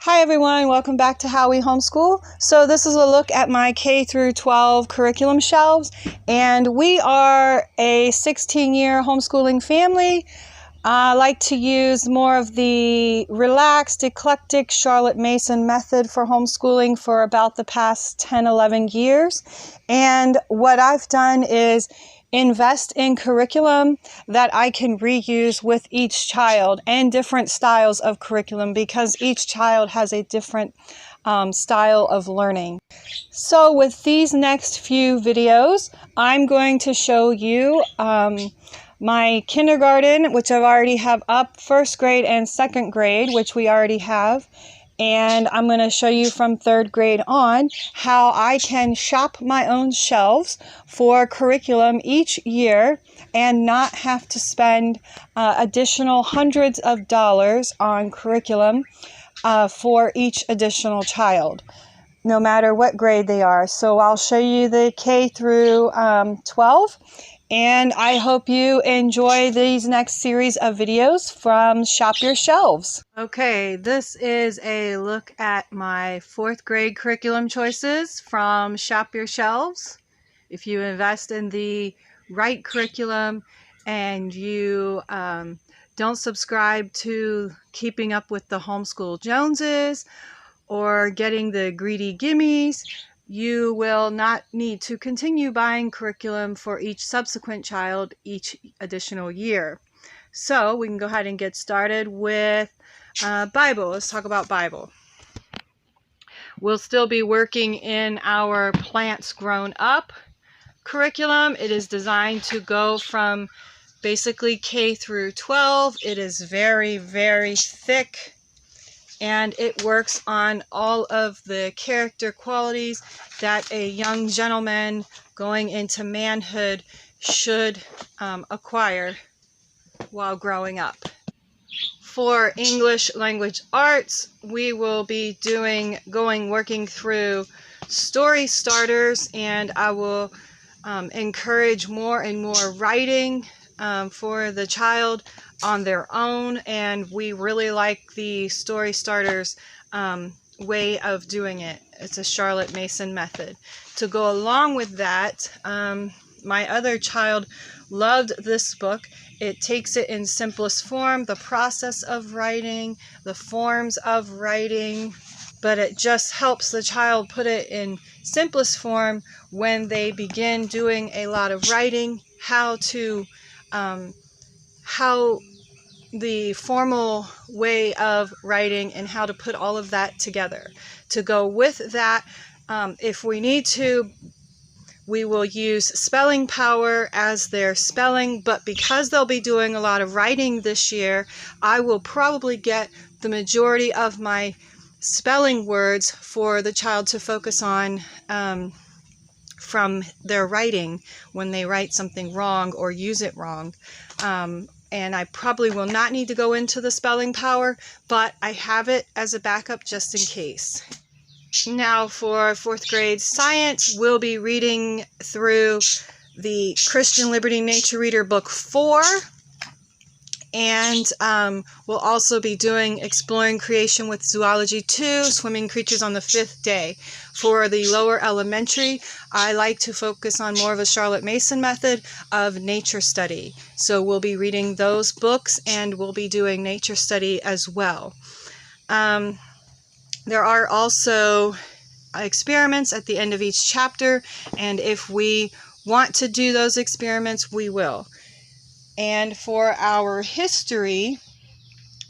Hi everyone, welcome back to How We Homeschool. So this is a look at my K through 12 curriculum shelves, and we are a 16-year homeschooling family. I like to use more of the relaxed, eclectic Charlotte Mason method for homeschooling for about the past 10-11 years. And what I've done is invest in curriculum that I can reuse with each child and different styles of curriculum because each child has a different style of learning. So with these next few videos, I'm going to show you my kindergarten, which I already have up, first grade and second grade, which we already have. And I'm going to show you from third grade on how I can shop my own shelves for curriculum each year and not have to spend additional hundreds of dollars on curriculum for each additional child, no matter what grade they are. So I'll show you the K through 12. And I hope you enjoy these next series of videos from Shop Your Shelves. Okay, this is a look at my fourth grade curriculum choices from Shop Your Shelves. If you invest in the right curriculum and you don't subscribe to Keeping Up with the Homeschool Joneses or getting the greedy gimmies, you will not need to continue buying curriculum for each subsequent child each additional year. So we can go ahead and get started with Bible. Let's talk about Bible. We'll still be working in our Plants Grown Up curriculum. It is designed to go from basically K through 12. It is very, very thick, and it works on all of the character qualities that a young gentleman going into manhood should acquire while growing up. For English language arts, we will be working through story starters, and I will encourage more and more writing for the child on their own, and we really like the story starters way of doing it. It's a Charlotte Mason method. To go along with that, my other child loved this book. It takes it in simplest form, the process of writing, the forms of writing, but it just helps the child put it in simplest form when they begin doing a lot of writing, how the formal way of writing and how to put all of that together. To go with that, if we need to, we will use Spelling Power as their spelling, but because they'll be doing a lot of writing this year, I will probably get the majority of my spelling words for the child to focus on from their writing when they write something wrong or use it wrong. And I probably will not need to go into the Spelling Power, but I have it as a backup just in case. Now for fourth grade science, we'll be reading through the Christian Liberty Nature Reader Book 4. And we'll also be doing Exploring Creation with Zoology 2, Swimming Creatures on the 5th Day. For the lower elementary, I like to focus on more of a Charlotte Mason method of nature study. So we'll be reading those books and we'll be doing nature study as well. There are also experiments at the end of each chapter, and if we want to do those experiments, we will. And for our history,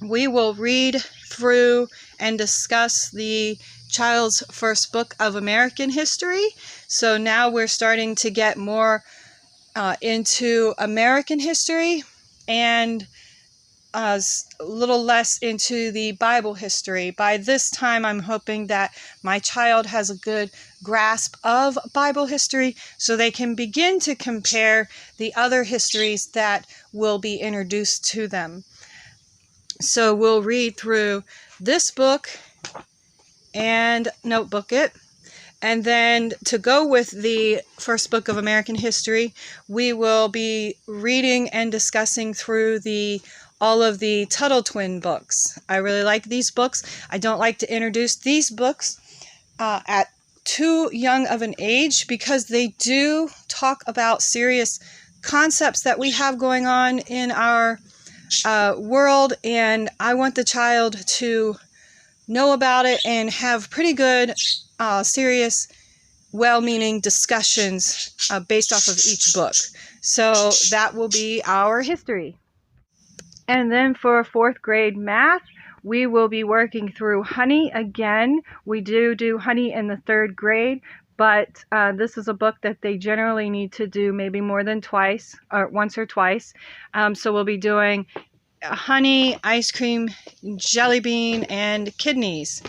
we will read through and discuss the child's first book of American history. So now we're starting to get more into American history and a little less into the Bible history. By this time, I'm hoping that my child has a good grasp of Bible history so they can begin to compare the other histories that will be introduced to them. So we'll read through this book and notebook it. And then to go with the first book of American history, we will be reading and discussing through the all of the Tuttle Twin books. I really like these books. I don't like to introduce these books at too young of an age because they do talk about serious concepts that we have going on in our world, and I want the child to know about it and have pretty good, serious, well-meaning discussions based off of each book. So that will be our history. And then for 4th grade math, we will be working through honey again. We do honey in the 3rd grade, but this is a book that they generally need to do maybe more than twice, or once or twice. So we'll be doing honey, ice cream, jelly bean, and kidneys.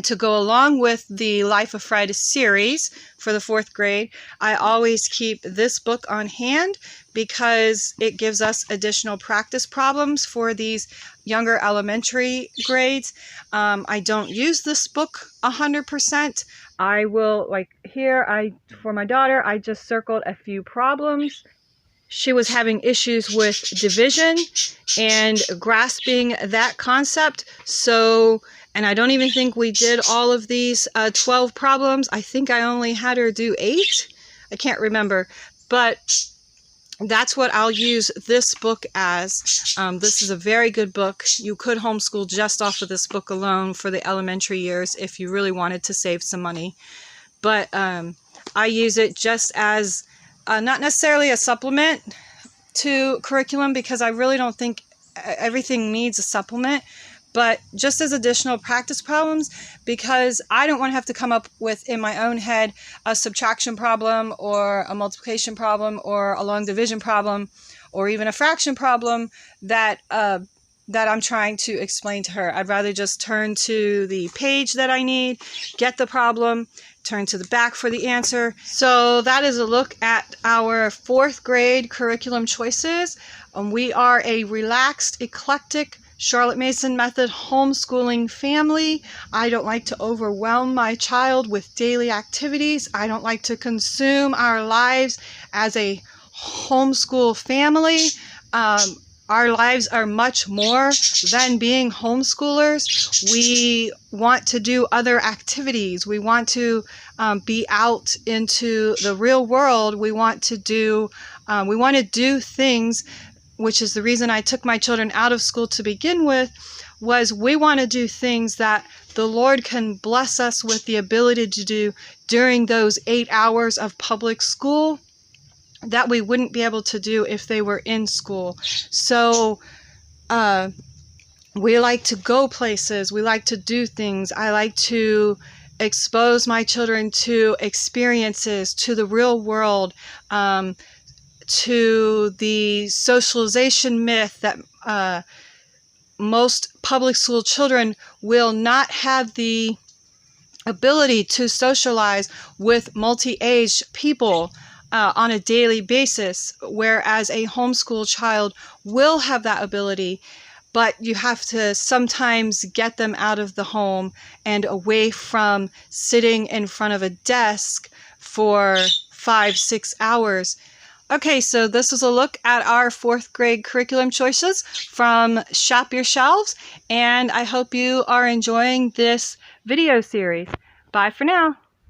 To go along with the Life of Friday series for the 4th grade, I always keep this book on hand because it gives us additional practice problems for these younger elementary grades. I don't use this book 100%. I will, like here, for my daughter, I just circled a few problems. She was having issues with division and grasping that concept. And I don't even think we did all of these 12 problems. I think I only had her do 8. I can't remember. But that's what I'll use this book as. This is a very good book. You could homeschool just off of this book alone for the elementary years if you really wanted to save some money. But I use it just as not necessarily a supplement to curriculum, because I really don't think everything needs a supplement, but just as additional practice problems, because I don't want to have to come up with in my own head a subtraction problem or a multiplication problem or a long division problem or even a fraction problem that I'm trying to explain to her. I'd rather just turn to the page that I need, get the problem, turn to the back for the answer. So that is a look at our 4th grade curriculum choices. We are a relaxed, eclectic, Charlotte Mason method homeschooling family. I don't like to overwhelm my child with daily activities. I don't like to consume our lives as a homeschool family. Our lives are much more than being homeschoolers. We want to do other activities. We want to be out into the real world. We want to do things, which is the reason I took my children out of school to begin with, was we want to do things that the Lord can bless us with the ability to do during those 8 hours of public school that we wouldn't be able to do if they were in school. So we like to go places. We like to do things. I like to expose my children to experiences, to the real world, to the socialization myth that most public school children will not have the ability to socialize with multi-age people on a daily basis, whereas a homeschool child will have that ability. But you have to sometimes get them out of the home and away from sitting in front of a desk for 5-6 hours. Okay, so this is a look at our 4th grade curriculum choices from Shop Your Shelves, and I hope you are enjoying this video series. Bye for now.